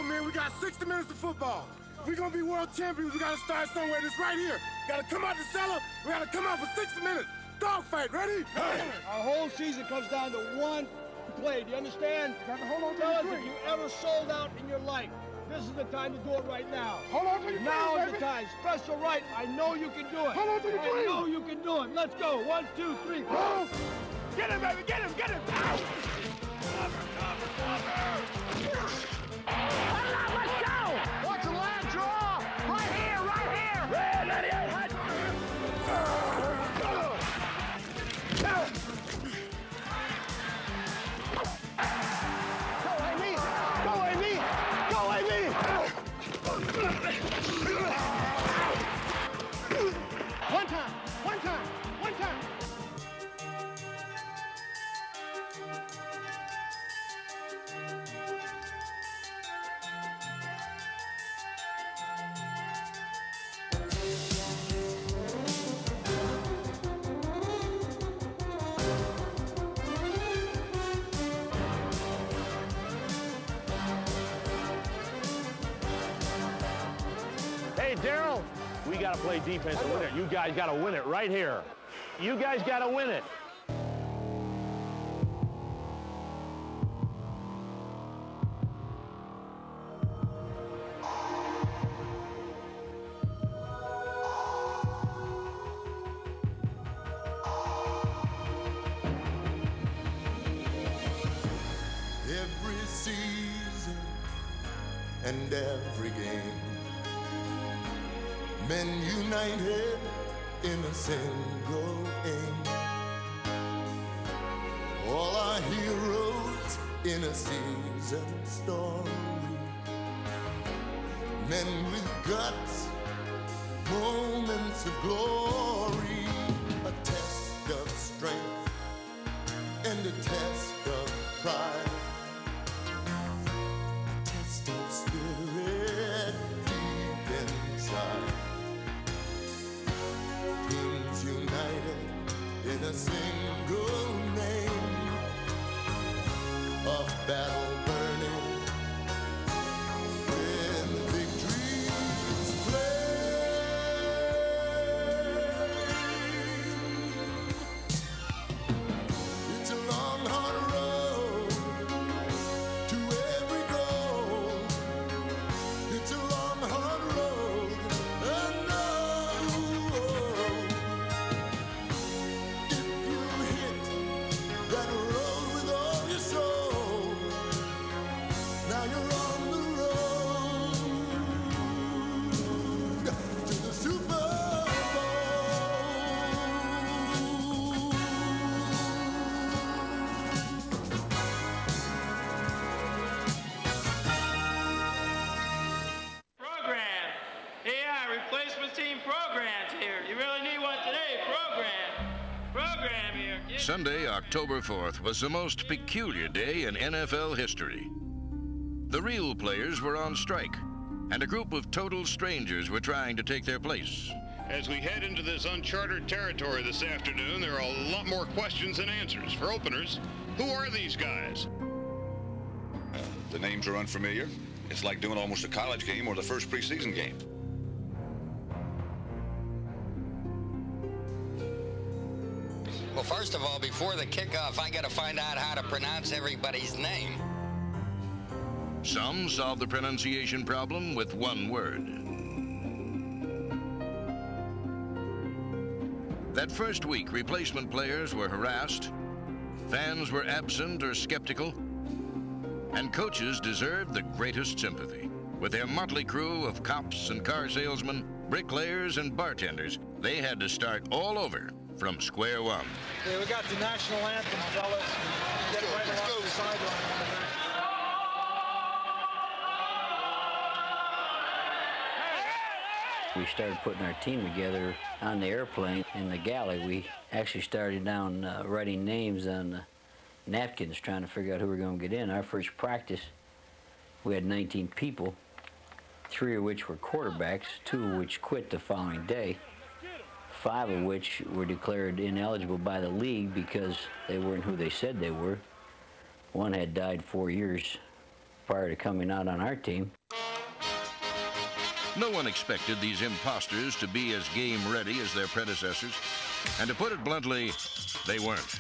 on, man. We got 60 minutes of football. If we're gonna be world champions, we gotta start somewhere. This right here. Gotta come out the cellar. We gotta come out for 60 minutes. Dogfight, ready? Hey. Our whole season comes down to one play. Do you understand? Hold on to Fellas, your if drink. you ever sold out in your life, this is the time to do it right now. Hold on to your Now drink, is the baby. time. Special right. I know you can do it. Hold on to your I drink. know you can do it. Let's go. 1, 2, 3. Go. Get him, baby. Get him. Get him. Ow. Let's go. Watch the land draw. Right here. Right here. Red 98. Go, Amy. Go, Amy. Go, Amy. One time. One time. One time. Hey, Daryl, we got to play defense and win it. You guys got to win it right here. You guys got to win it. Every season and every game, men united in a single aim. All our heroes in a season story, men with guts, moments of glory, a test of strength and a test of pride. Of spirit deep inside, teams united in a single name, of battle burning when victories flame. It's a long, hard road to every goal. It's a long, hard road, I know. If you hit that road with all your soul, now you're on the road to the Super Bowl. Program. AI replacement team programs here. You really need one today. Program here. Get Sunday, October 4th, was the most peculiar day in NFL history. The real players were on strike, and a group of total strangers were trying to take their place. As we head into this uncharted territory this afternoon, there are a lot more questions than answers. For openers, who are these guys? The names are unfamiliar. It's like doing almost a college game or the first preseason game. Well, first of all, before the kickoff, I got to find out how to pronounce everybody's name. Some solved the pronunciation problem with one word. That first week, replacement players were harassed, fans were absent or skeptical, and coaches deserved the greatest sympathy. With their motley crew of cops and car salesmen, bricklayers and bartenders, they had to start all over from square one. Okay, we got the national anthem, fellas. Get right along the sideline. We started putting our team together on the airplane in the galley. We actually started down writing names on napkins, trying to figure out who we were going to get in. Our first practice, we had 19 people, 3 of which were quarterbacks, 2 of which quit the following day, 5 of which were declared ineligible by the league because they weren't who they said they were. One had died 4 years prior to coming out on our team. No one expected these imposters to be as game-ready as their predecessors. And to put it bluntly, they weren't.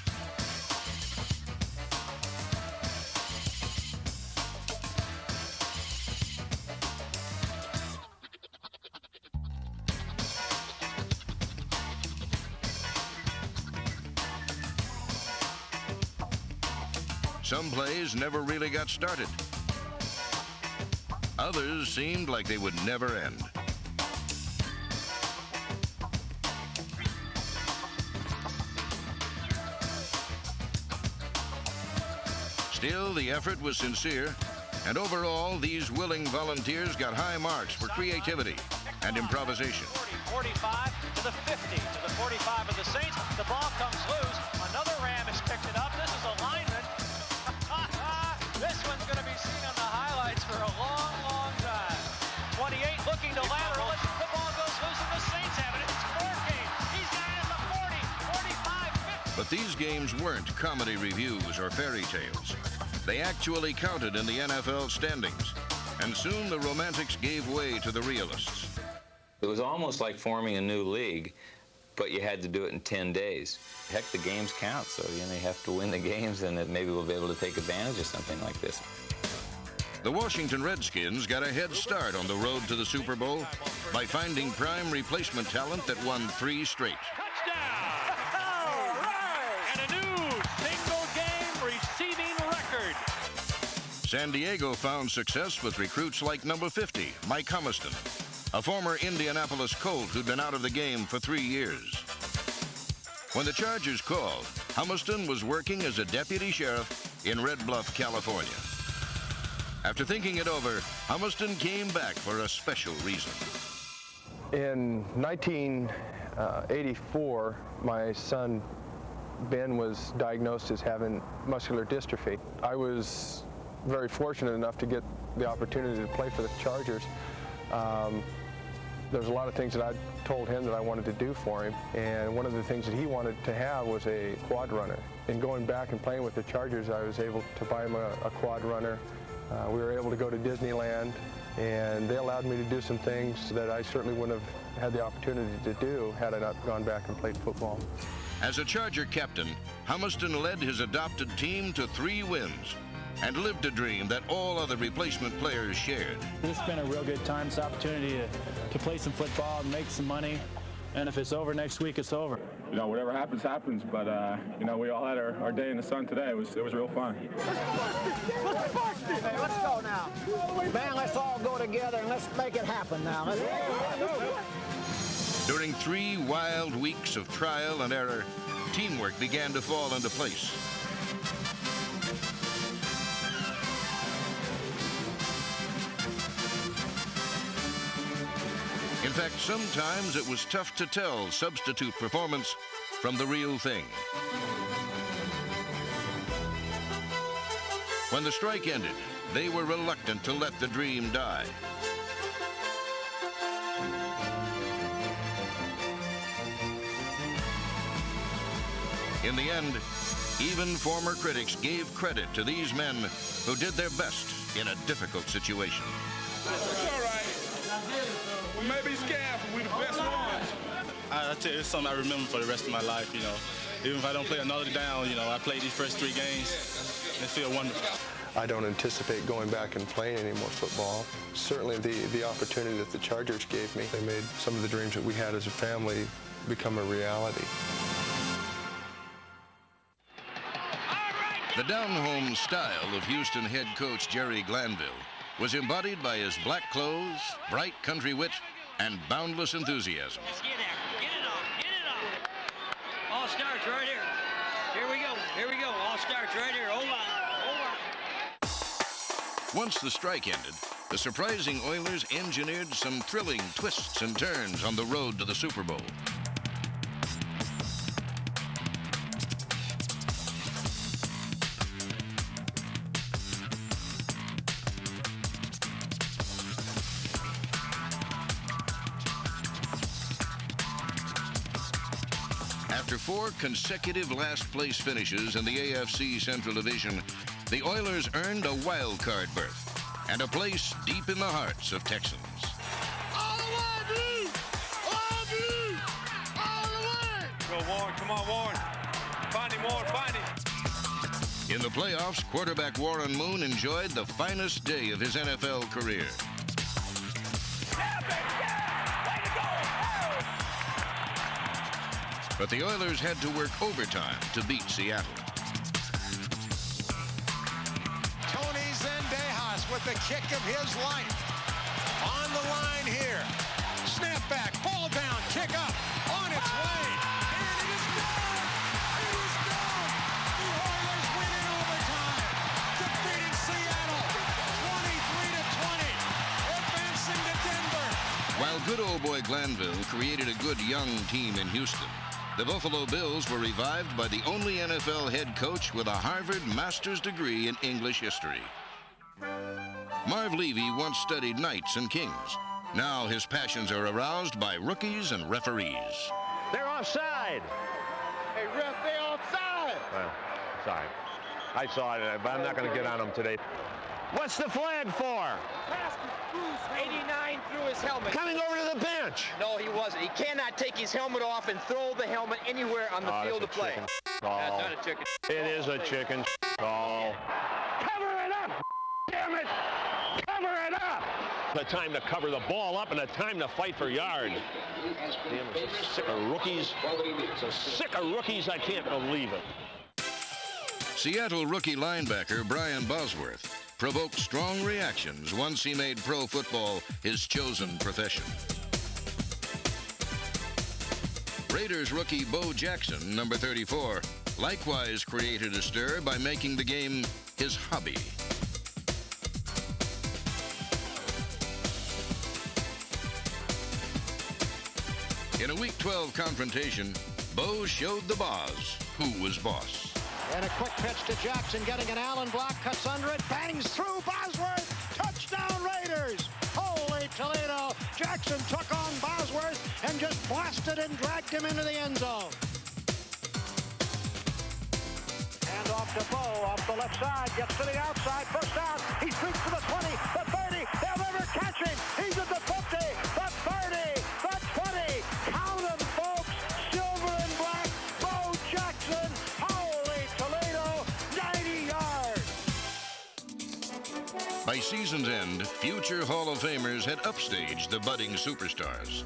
Some plays never really got started. Others seemed like they would never end. Still, the effort was sincere, and overall, these willing volunteers got high marks for creativity and improvisation. 45 to the 50 to the 45 of the Saints. The ball comes loose. Another Ram has picked it up. This is a lineman. This one's going to be seen on the highlights for a long, long time. 28 looking to lateral it. The ball goes loose and the Saints have it. It's Forcade. He's got it at the 40, 45, 50. But these games weren't comedy reviews or fairy tales. They actually counted in the NFL standings. And soon the romantics gave way to the realists. It was almost like forming a new league, but you had to do it in 10 days. Heck, the games count, so you have to win the games, and then maybe we'll be able to take advantage of something like this. The Washington Redskins got a head start on the road to the Super Bowl by finding prime replacement talent that won 3 straight. Touchdown! All right! And a new single-game receiving record. San Diego found success with recruits like number 50, Mike Humiston, a former Indianapolis Colt who'd been out of the game for 3 years. When the Chargers called, Humiston was working as a deputy sheriff in Red Bluff, California. After thinking it over, Humiston came back for a special reason. In 1984, my son Ben was diagnosed as having muscular dystrophy. I was very fortunate enough to get the opportunity to play for the Chargers. There's a lot of things that I told him that I wanted to do for him, and one of the things that he wanted to have was a quad runner. In going back and playing with the Chargers, I was able to buy him a quad runner. We were able to go to Disneyland, and they allowed me to do some things that I certainly wouldn't have had the opportunity to do had I not gone back and played football. As a Charger captain, Humiston led his adopted team to 3 wins and lived a dream that all other replacement players shared. This has been a real good time. It's an opportunity to play some football and make some money. And if it's over next week, it's over. You know, whatever happens, happens. But, you know, we all had our day in the sun today. It was real fun. Hey, let's go now. Man, let's all go together and let's make it happen now. Let's go. During 3 wild weeks of trial and error, teamwork began to fall into place. In fact, sometimes it was tough to tell substitute performance from the real thing. When the strike ended, they were reluctant to let the dream die. In the end, even former critics gave credit to these men who did their best in a difficult situation. It's all right. We may be scared, but we're the best ones. I tell you, it's something I remember for the rest of my life, you know. Even if I don't play another down, you know, I played these first 3 games. It feels wonderful. I don't anticipate going back and playing any more football. Certainly the opportunity that the Chargers gave me, they made some of the dreams that we had as a family become a reality. The down-home style of Houston head coach Jerry Glanville was embodied by his black clothes, bright country wit, and boundless enthusiasm. Let's get there. Get it on. Get it on. All starts right here. Here we go. Here we go. All starts right here. Hold on. Hold on. Once the strike ended, the surprising Oilers engineered some thrilling twists and turns on the road to the Super Bowl. After 4 consecutive last-place finishes in the AFC Central Division, the Oilers earned a wild card berth and a place deep in the hearts of Texans. All the way, Blue! All Blue! All the way! Go, Warren. Come on, Warren. Find him, Warren. Find him. In the playoffs, quarterback Warren Moon enjoyed the finest day of his NFL career. But the Oilers had to work overtime to beat Seattle. Tony Zendejas with the kick of his life. On the line here. Snap back, ball down, kick up, on its way. And it is done! It is done! The Oilers win in overtime, defeating Seattle 23-20, advancing to Denver. While good old boy Glanville created a good young team in Houston, the Buffalo Bills were revived by the only NFL head coach with a Harvard master's degree in English history. Marv Levy once studied knights and kings. Now his passions are aroused by rookies and referees. They're offside. Hey, ref, they offside. Well, sorry. I saw it, but I'm not going to get on them today. What's the flag for? 89 threw his helmet. Coming over to the bench. No, he wasn't. He cannot take his helmet off and throw the helmet anywhere on the field of play. That's not a chicken. It is a chicken call. Cover it up, damn it! Cover it up! The time to cover the ball up and the time to fight for yard. Damn, I'm so sick of rookies. So sick of rookies, I can't believe it. Seattle rookie linebacker Brian Bosworth provoked strong reactions once he made pro football his chosen profession. Raiders rookie Bo Jackson, number 34, likewise created a stir by making the game his hobby. In a Week 12 confrontation, Bo showed the boss who was boss. And a quick pitch to Jackson, getting an Allen block, cuts under it, bangs through Bosworth. Touchdown Raiders! Holy Toledo! Jackson took on Bosworth and just blasted and dragged him into the end zone. And off to Bo, off the left side, gets to the outside, first down. He shoots to the 20, the 30. They'll never catch him. He's at the 50, the 30, the 20. Count them, folks. Silver and black. Bo Jackson. Holy Toledo, 90 yards. By season's end, future Hall of Famers had upstaged the budding superstars.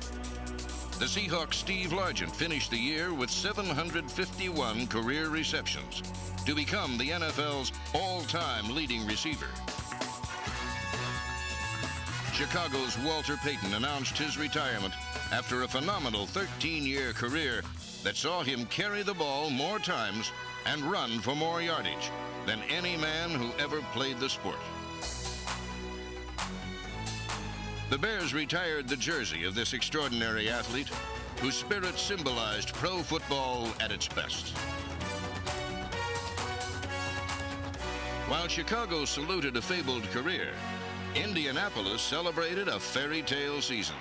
The Seahawks' Steve Largent finished the year with 751 career receptions to become the NFL's all-time leading receiver. Chicago's Walter Payton announced his retirement after a phenomenal 13-year career that saw him carry the ball more times and run for more yardage than any man who ever played the sport. The Bears retired the jersey of this extraordinary athlete whose spirit symbolized pro football at its best. While Chicago saluted a fabled career, Indianapolis celebrated a fairy tale season.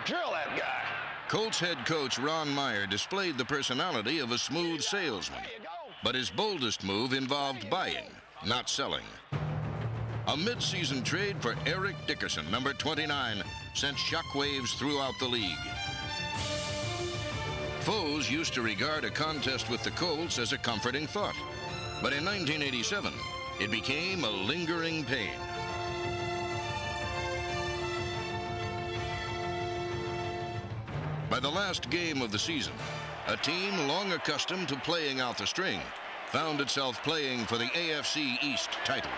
Drill that guy. Colts head coach Ron Meyer displayed the personality of a smooth salesman, but his boldest move involved buying, not selling. A mid-season trade for Eric Dickerson, number 29, sent shockwaves throughout the league. Foes used to regard a contest with the Colts as a comforting thought, but in 1987, it became a lingering pain. By the last game of the season, a team long accustomed to playing out the string found itself playing for the AFC East title.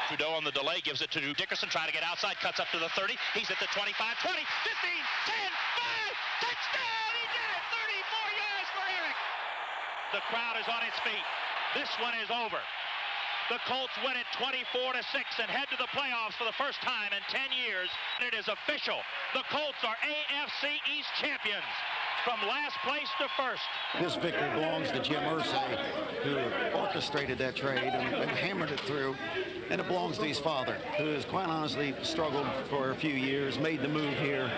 Trudeau on the delay gives it to Dickerson, trying to get outside, cuts up to the 30. He's at the 25, 20, 15, 10, 5, touchdown! He did it! 34 yards for Eric. The crowd is on its feet. This one is over. The Colts win it 24-6 and head to the playoffs for the first time in 10 years. And it is official. The Colts are AFC East champions from last place to first. This victory belongs to Jim Irsay who orchestrated that trade and hammered it through. And it belongs to his father, who has quite honestly struggled for a few years, made the move here.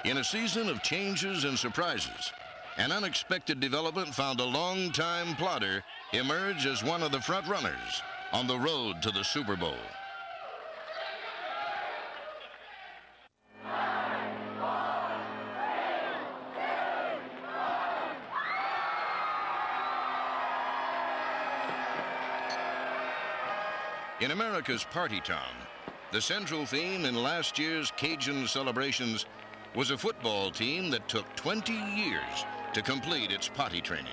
In a season of changes and surprises, an unexpected development found a long-time plodder emerge as one of the front runners on the road to the Super Bowl. In America's party town, the central theme in last year's Cajun celebrations was a football team that took 20 years to complete its potty training.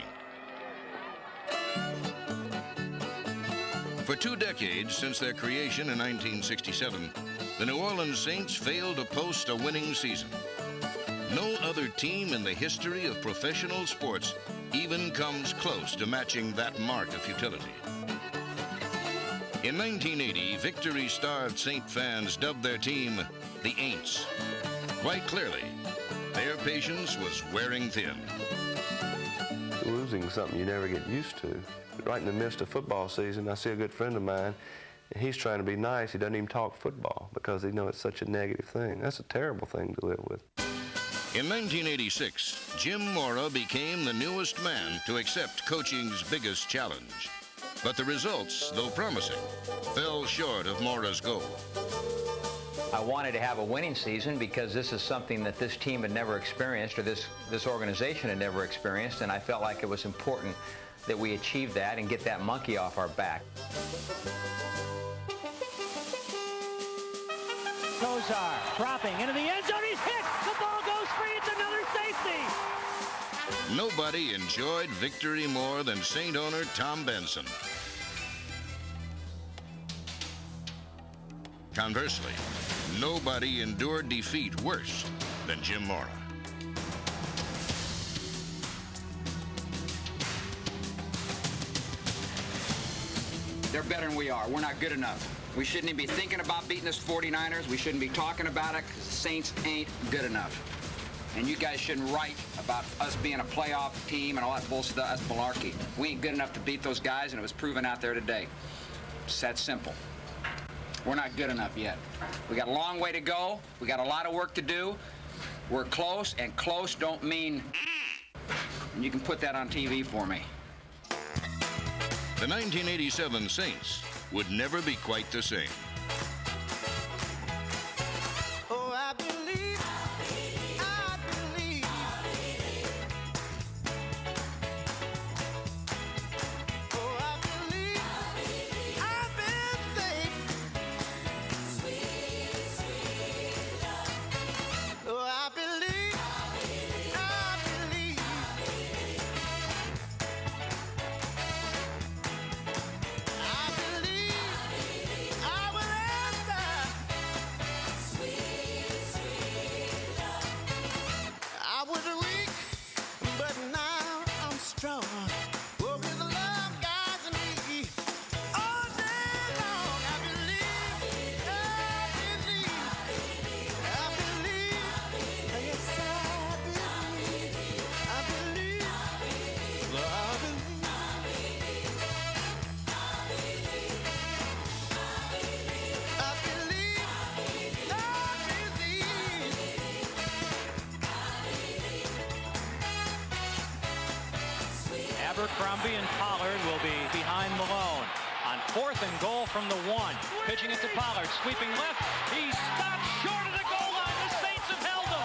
For 2 decades since their creation in 1967, the New Orleans Saints failed to post a winning season. No other team in the history of professional sports even comes close to matching that mark of futility. In 1980, victory-starved Saint fans dubbed their team the Aints. Quite clearly, their patience was wearing thin. Losing is something you never get used to. Right in the midst of football season, I see a good friend of mine, and he's trying to be nice. He doesn't even talk football because he knows it's such a negative thing. That's a terrible thing to live with. In 1986, Jim Mora became the newest man to accept coaching's biggest challenge. But the results, though promising, fell short of Mora's goal. I wanted to have a winning season because this is something that this team had never experienced, or this organization had never experienced, and I felt like it was important that we achieve that and get that monkey off our back. Kozar dropping into the end zone. He's hit. The ball goes free. It's another safety. Nobody enjoyed victory more than Saint owner Tom Benson. Conversely, nobody endured defeat worse than Jim Mora. They're better than we are. We're not good enough. We shouldn't even be thinking about beating this 49ers. We shouldn't be talking about it because the Saints ain't good enough. And you guys shouldn't write about us being a playoff team and all that bullshit. That's malarkey. We ain't good enough to beat those guys, and it was proven out there today. It's that simple. We're not good enough yet. We got a long way to go. We got a lot of work to do. We're close, and close don't mean... And you can put that on TV for me. The 1987 Saints would never be quite the same. Oh, I believe, I believe. Oh, I believe, I've been saved. Sweet, sweet love. Oh, I believe, I believe. I believe I will answer. Sweet, sweet love. I was weak, but now I'm strong. Oh, His love guides me all day long. I believe, I believe, I believe. Yes, I believe, I believe, Lord, I believe. Abercrombie and Pollard will be behind Malone. On 4th and goal from the 1. Pitching it to Pollard. Sweeping left. He stopped short of the goal line. The Saints have held him.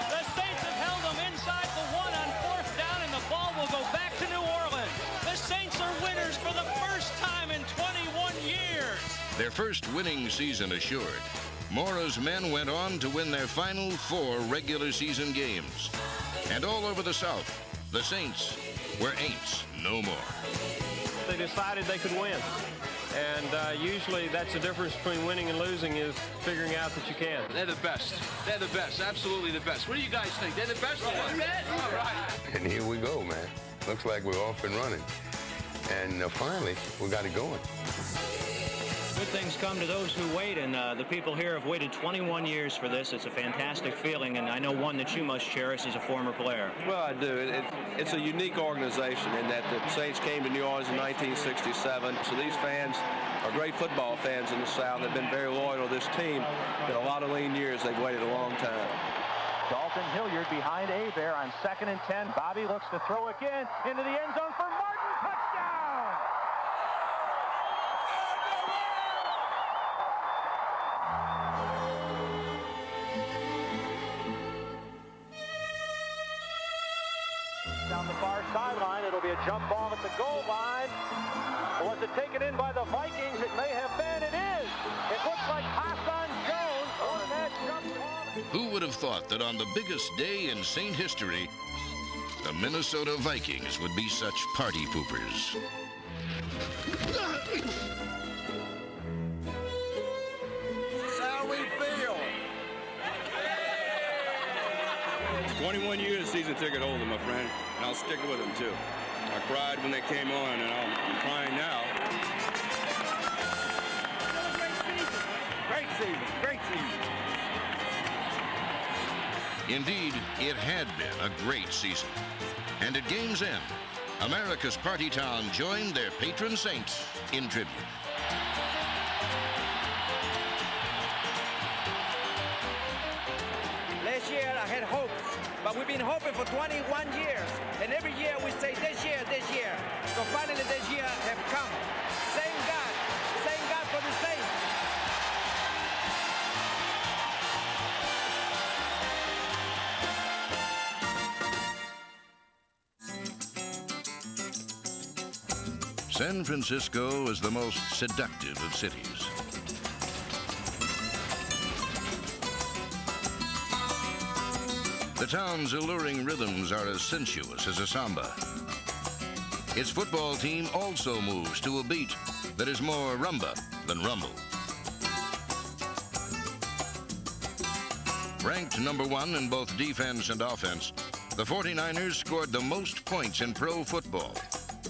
The Saints have held him inside the 1 on 4th down, and the ball will go back to New Orleans. The Saints are winners for the first time in 21 years. Their first winning season assured, Mora's men went on to win their final 4 regular season games. And all over the South, the Saints were Aints no more. They decided they could win. And usually that's the difference between winning and losing, is figuring out that you can. They're the best. They're the best. Absolutely the best. What do you guys think? They're the best or what? All right. And here we go, man. Looks like we're off and running. And finally, we got it going. Good things come to those who wait, and the people here have waited 21 years for this. It's a fantastic feeling, and I know one that you must cherish as a former player. Well, I do. It's a unique organization in that the Saints came to New Orleans in 1967, so these fans are great football fans in the South. They've been very loyal to this team. In a lot of lean years, they've waited a long time. Dalton Hilliard behind Hebert on 2nd and 10. Bobby looks to throw again into the end zone for Martin. Touchdown! Down the far sideline, it'll be a jump ball at the goal line. Was it taken in by the Vikings? It may have been. It is. It looks like Hassan Jones on that jump ball. Who would have thought that on the biggest day in Saint history, the Minnesota Vikings would be such party poopers? 21 years season ticket holder, my friend, and I'll stick with them too. I cried when they came on, and I'm crying now. Great season, great season. Indeed, it had been a great season. And at game's end, America's party town joined their patron saints in tribute. Last year I had hopes, but we've been hoping for 21 years. And every year we say this year. So finally this year have come. Thank God for the Saints. San Francisco is the most seductive of cities. The town's alluring rhythms are as sensuous as a samba. Its football team also moves to a beat that is more rumba than rumble. Ranked number 1 in both defense and offense, the 49ers scored the most points in pro football,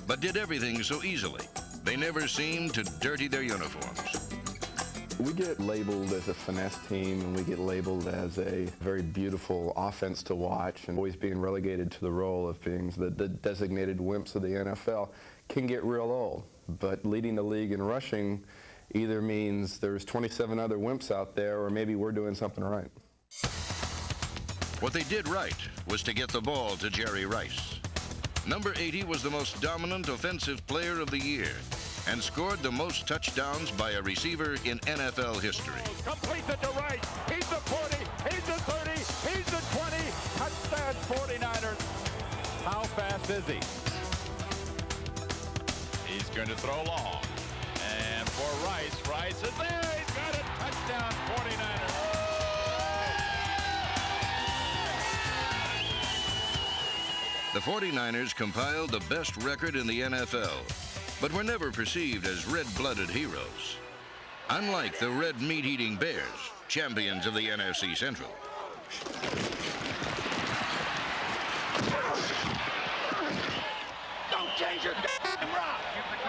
but did everything so easily. They never seemed to dirty their uniforms. We get labeled as a finesse team, and we get labeled as a very beautiful offense to watch, and always being relegated to the role of being the designated wimps of the NFL can get real old. But leading the league in rushing either means there's 27 other wimps out there, or maybe we're doing something right. What they did right was to get the ball to Jerry Rice. Number 80 was the most dominant offensive player of the year and scored the most touchdowns by a receiver in NFL history. Complete it to Rice. He's the 40, he's the 30, he's the 20. Touchdown 49ers. How fast is he? He's going to throw long. And for Rice is there. He's got a touchdown 49ers. The 49ers compiled the best record in the NFL, but were never perceived as red-blooded heroes. Unlike the red meat-eating Bears, champions of the NFC Central. Don't change your damn rock.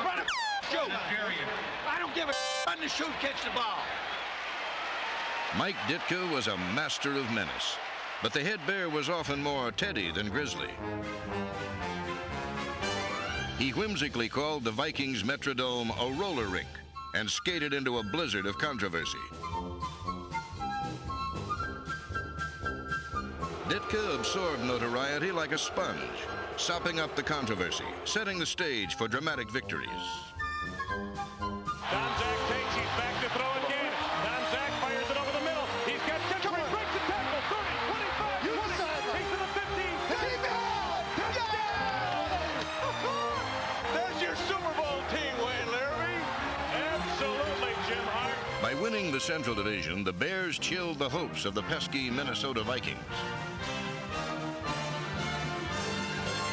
Run a shoot. I don't give a run the shoot, catch the ball. Mike Ditka was a master of menace, but the head bear was often more Teddy than Grizzly. He whimsically called the Vikings Metrodome a roller rink and skated into a blizzard of controversy. Ditka absorbed notoriety like a sponge, sopping up the controversy, setting the stage for dramatic victories. Donzak takes, he's back to throw again. Donzak fires it over the middle. He's got Jeffrey, breaks the tackle, 30, 25, 20, he's to the 15. There's your Super Bowl team, Wayne Larry. Absolutely, Jim Hart. By winning the Central Division, the Bears chilled the hopes of the pesky Minnesota Vikings.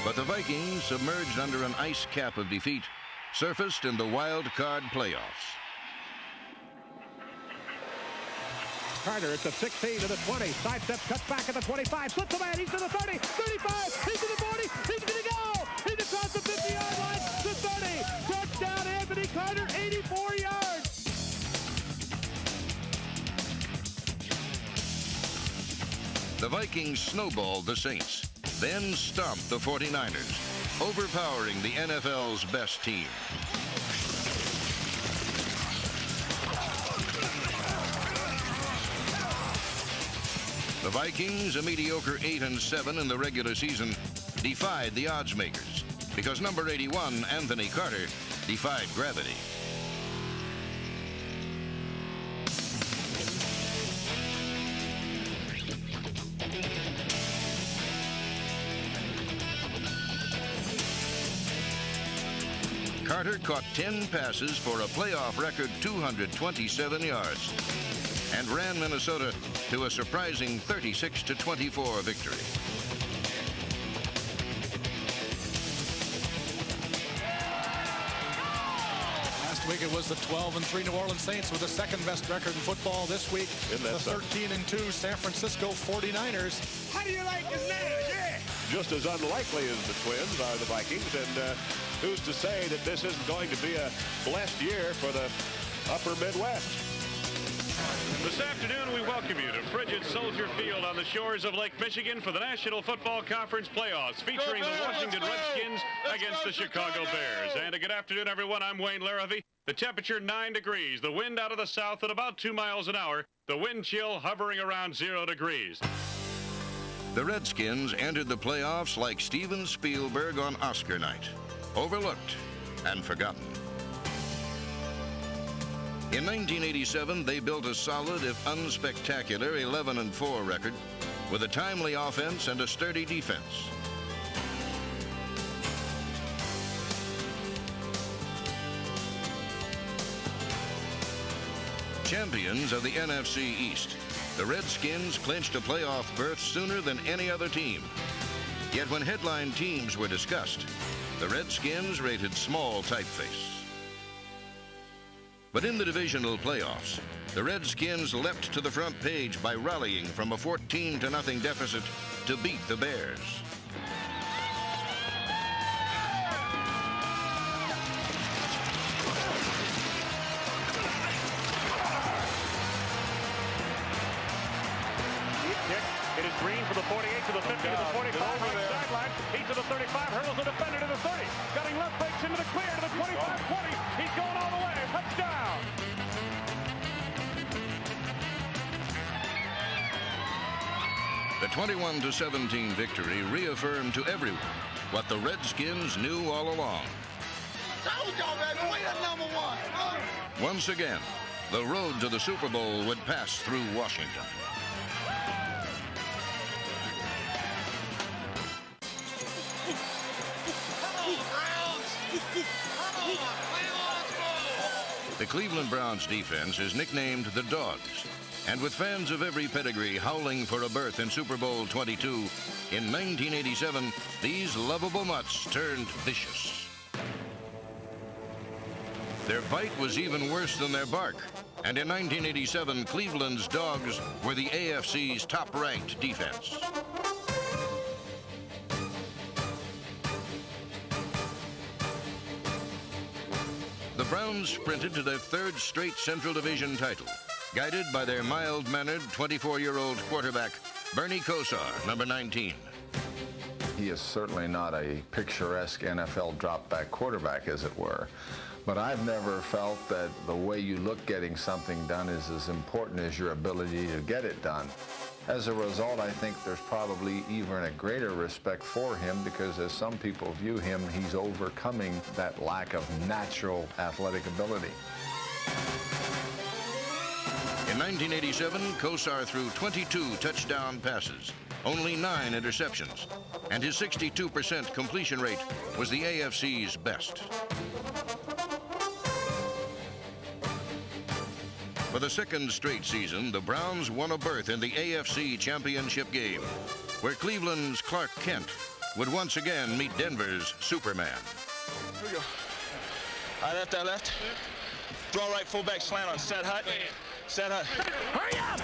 But the Vikings, submerged under an ice cap of defeat, surfaced in the wild card playoffs. Carter at the 16 to the 20. Sidesteps, cuts back at the 25. Slips the man. He's to the 30, 35. He's to the 40. He's going to go. He's across the 50-yard line. The 30. Touchdown, Anthony Carter, 84 yards. the Vikings snowballed the Saints, then stomped the 49ers, overpowering the NFL's best team. The Vikings, a mediocre 8-7 in the regular season, defied the odds makers because number 81, Anthony Carter, defied gravity. Carter caught 10 passes for a playoff record 227 yards and ran Minnesota to a surprising 36-24 victory. Last week it was the 12-3 New Orleans Saints with the second best record in football. This week, the 13-2 San Francisco 49ers. How do you like his name? Yeah. Just as unlikely as the Twins are the Vikings, and who's to say that this isn't going to be a blessed year for the upper Midwest? This afternoon, we welcome you to frigid Soldier Field on the shores of Lake Michigan for the National Football Conference playoffs, featuring the Washington Redskins against the Chicago Bears. And a good afternoon, everyone. I'm Wayne Larrivee. The temperature 9 degrees, the wind out of the south at about 2 miles an hour, the wind chill hovering around 0 degrees. The Redskins entered the playoffs like Steven Spielberg on Oscar night, overlooked and forgotten. In 1987, they built a solid, if unspectacular, 11-4 record with a timely offense and a sturdy defense. Champions of the NFC East, the Redskins clinched a playoff berth sooner than any other team. Yet when headline teams were discussed, the Redskins rated small typeface. But in the divisional playoffs, the Redskins leapt to the front page by rallying from a 14-0 deficit to beat the Bears. It is Green from the 48 to the 50 to the 45 right sideline. He's to the 35, hurdles the defender to the 30. Cutting left, breaks into the clear to the 25-20. He's going all the way. Touchdown. The 21-17 victory reaffirmed to everyone what the Redskins knew all along. Told y'all, baby, we the number one. Once again, the road to the Super Bowl would pass through Washington. The Cleveland Browns defense is nicknamed the Dogs, and with fans of every pedigree howling for a berth in Super Bowl 22, in 1987, these lovable mutts turned vicious. Their bite was even worse than their bark, and in 1987, Cleveland's Dogs were the AFC's top-ranked defense. The Browns sprinted to their third straight Central Division title, guided by their mild-mannered 24-year-old quarterback, Bernie Kosar, number 19. He is certainly not a picturesque NFL drop-back quarterback, as it were. But I've never felt that the way you look getting something done is as important as your ability to get it done. As a result, I think there's probably even a greater respect for him because as some people view him, he's overcoming that lack of natural athletic ability. In 1987, Kosar threw 22 touchdown passes, only 9 interceptions, and his 62% completion rate was the AFC's best. For the second straight season, the Browns won a berth in the AFC Championship game, where Cleveland's Clark Kent would once again meet Denver's Superman. Here we go. I left. Draw right, fullback slant on set hut. Set hut. Hurry up!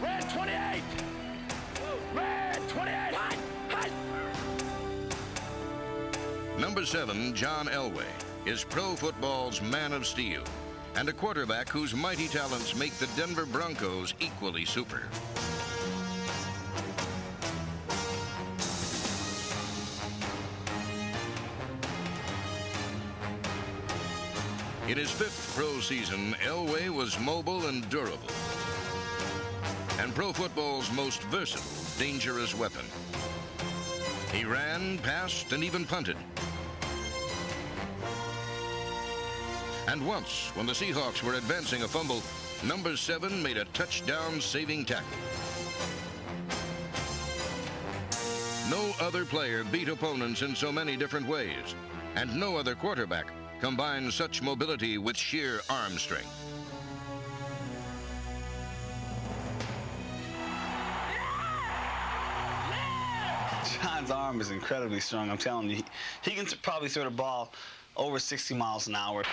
Red 28! Red 28! What? Number 7, John Elway, is pro football's man of steel, and a quarterback whose mighty talents make the Denver Broncos equally super. In his 5th pro season, Elway was mobile and durable, and pro football's most versatile, dangerous weapon. He ran, passed, and even punted. And once, when the Seahawks were advancing a fumble, number 7 made a touchdown-saving tackle. No other player beat opponents in so many different ways, and no other quarterback combined such mobility with sheer arm strength. John's arm is incredibly strong. I'm telling you, he can probably throw the ball over 60 miles an hour.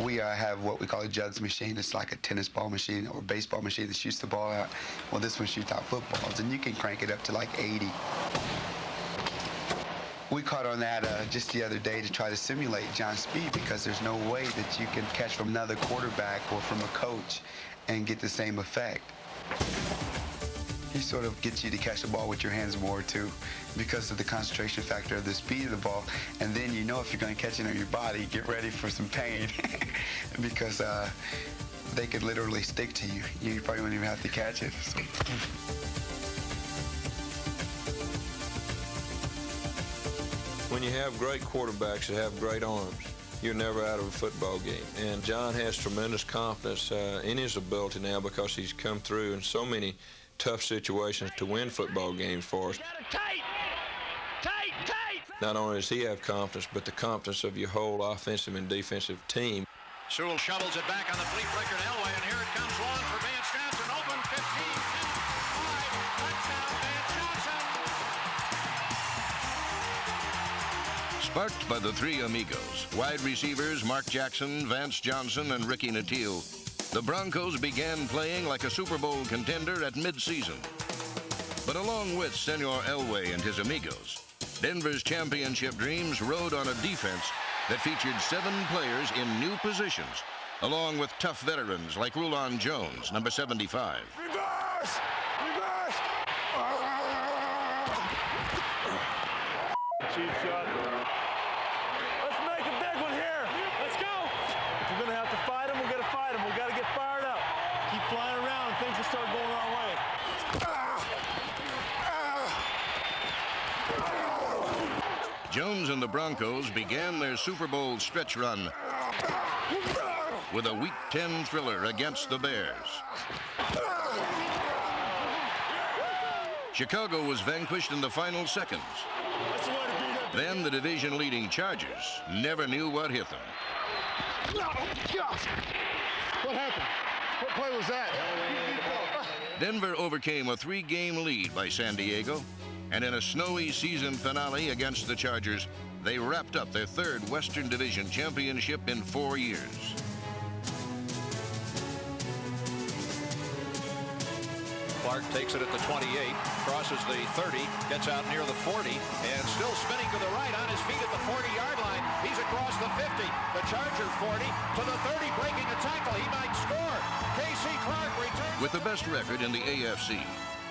We have what we call a Judd's machine. It's like a tennis ball machine or a baseball machine that shoots the ball out. Well, this one shoots out footballs, and you can crank it up to like 80. We caught on that just the other day to try to simulate John's speed, because there's no way that you can catch from another quarterback or from a coach and get the same effect. He sort of gets you to catch the ball with your hands more, too, because of the concentration factor of the speed of the ball. And then you know if you're going to catch it on your body, get ready for some pain, because they could literally stick to you. You probably wouldn't even have to catch it. So. When you have great quarterbacks that have great arms, you're never out of a football game. And John has tremendous confidence in his ability now, because he's come through in so many tough situations to win football games for us. Tight! Not only does he have confidence, but the confidence of your whole offensive and defensive team. Sewell shovels it back on the flea flicker to Elway, and here it comes long for Vance Johnson. Open 15, 5, touchdown Vance Johnson. Sparked by the 3 amigos, wide receivers Mark Jackson, Vance Johnson, and Ricky Nattiel, the Broncos began playing like a Super Bowl contender at mid-season. But along with Senor Elway and his amigos, Denver's championship dreams rode on a defense that featured 7 players in new positions, along with tough veterans like Rulon Jones, number 75. Reverse! Reverse! Cheap shot. Let's make a big one here. Let's go. If we're going to have to fight them, we've got to fight them. We've got to get fired up. Keep flying around and things will start going our way. Jones and the Broncos began their Super Bowl stretch run with a Week 10 thriller against the Bears. Chicago was vanquished in the final seconds. Then the division-leading Chargers never knew what hit them. What happened? What play was that? Denver overcame a 3-game lead by San Diego, and in a snowy season finale against the Chargers, they wrapped up their 3rd Western Division championship in 4 years. Clark takes it at the 28, crosses the 30, gets out near the 40, and still spinning to the right on his feet at the 40-yard line. He's across the 50, the Charger 40, to the 30, breaking a tackle. He might score. K.C. Clark returns. With the best record in the AFC,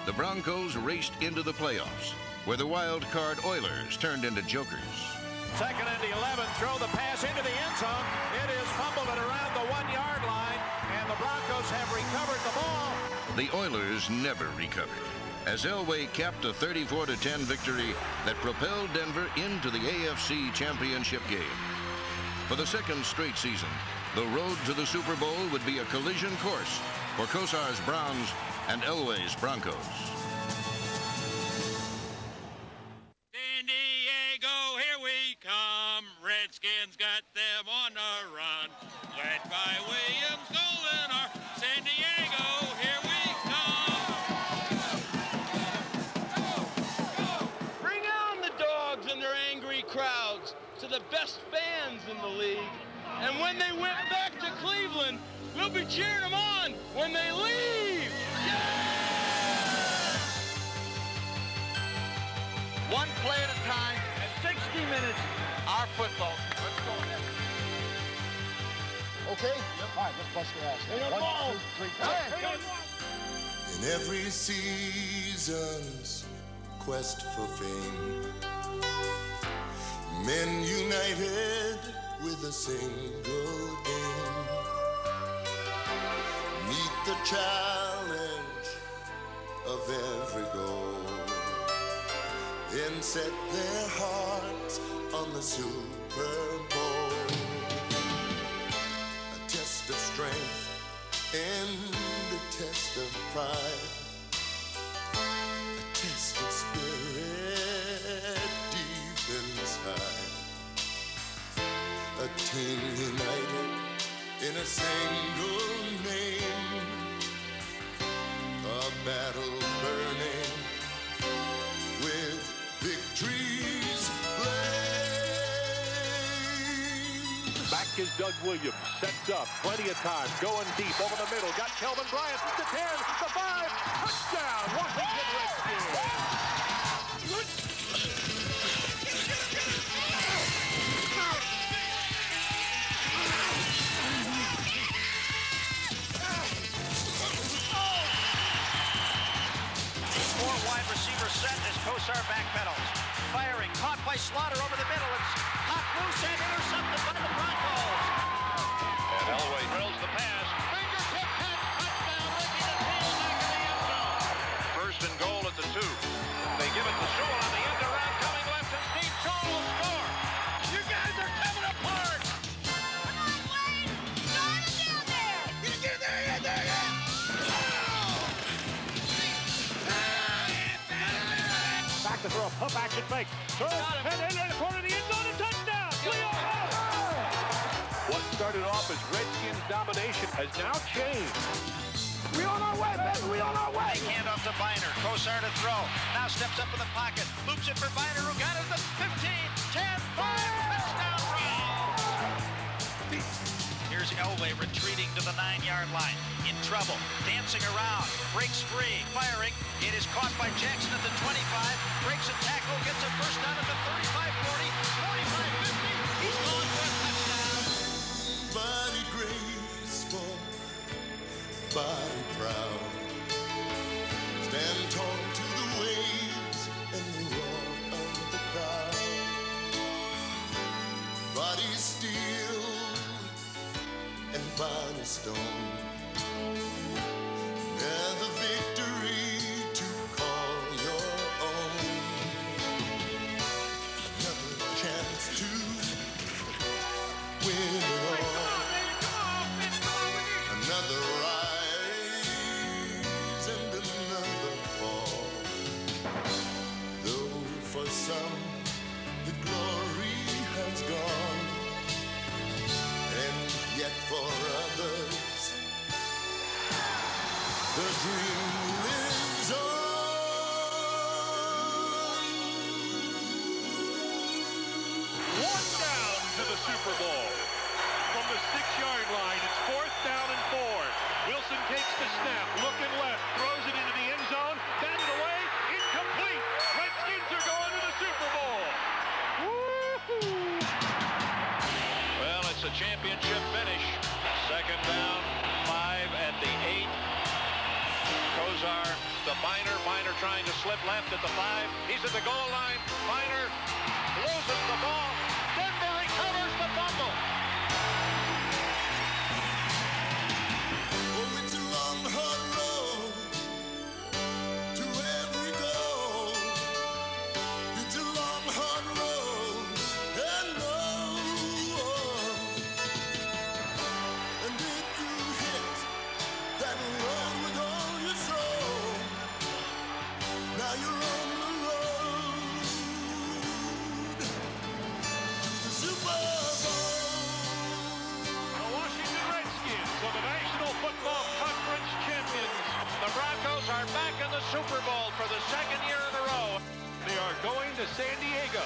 the Broncos raced into the playoffs, where the wild card Oilers turned into jokers. 2nd and 11, throw the pass into the end zone. It is fumbled at around the 1-yard line, and the Broncos have recovered the ball. The Oilers never recovered, as Elway capped a 34-10 victory that propelled Denver into the AFC Championship game. For the 2nd straight season, the road to the Super Bowl would be a collision course for Kosar's Browns and Elway's Broncos. San Diego, here we come. Redskins got them on the run. Led by Williams Golden. San Diego, here we come. Bring on the dogs and their angry crowds to the best fans in the league. And when they went back to Cleveland, we'll be cheering them on when they leave. One play at a time, 60 minutes, our football. Let's go. Okay? Yep. All right, let's bust your ass. Hang on, 1, 2, 3, 4. In every season's quest for fame, men united with a single aim. Meet the challenge of every goal, then set their hearts on the Super Bowl. A test of strength and a test of pride, a test of spirit deep inside. A team united in a single name, a battle burning with victory's flame. Back is Doug Williams, sets up, plenty of time, going deep, over the middle, got Kelvin Bryant, the 10, the 5, touchdown, Washington Redskins. Wide receiver set as Kosar backpedals. Firing, caught by Slaughter over the middle. It's hot loose and intercepted by the Broncos. And Elway drills the pass. Fingertip catch, touchdown, Ricky the tailback in the end zone. First and goal at the 2. They give it to Sewell on the end around, coming left, and Steve Sewell will score. You guys are coming apart. Come on, Wade! Start it down there! Get there, get there, yeah! Back to throw, pump action fake. Throw, and in the corner of the end zone, a touchdown! What started off as Redskins domination has now changed. We on our way, baby, we on our way. Big hand off to Biner, Kosar to throw. Now steps up in the pocket, loops it for Biner, who got it at the 15, 10, 5, touchdown Browns. Here's Elway retreating to the 9-yard line. In trouble, dancing around, breaks free, firing. It is caught by Jackson at the 25, breaks a tackle, gets a first down at the 35, 40, 45, 50. He's going for a touchdown. Body graceful, body proud. Stand tall to the waves and the roar of the crowd. Body steel and body stone. Never victory to call your own. Another chance to win it all. Another rise and another fall. Though for some the glory has gone, and yet for others the dream lives on. One down to the Super Bowl. From the 6-yard line, it's 4th down and 4. Wilson takes the snap, looking left, throws it into the end zone, batted away, incomplete. Redskins are going to the Super Bowl. Woo-hoo. Well, it's a championship finish. 2nd down, 5 at the 8. Kosar, the Biner trying to slip left at the 5. He's at the goal line. Biner loses the ball. Denver recovers the fumble. Oh, it's a long, hard road to every goal. It's a long, hard road, and and if you hit that road with all your soul, now you're on the road to the Super Bowl. The Washington Redskins are the National Football Conference champions. The Broncos are back in the Super Bowl for the 2nd year in a row. They are going to San Diego.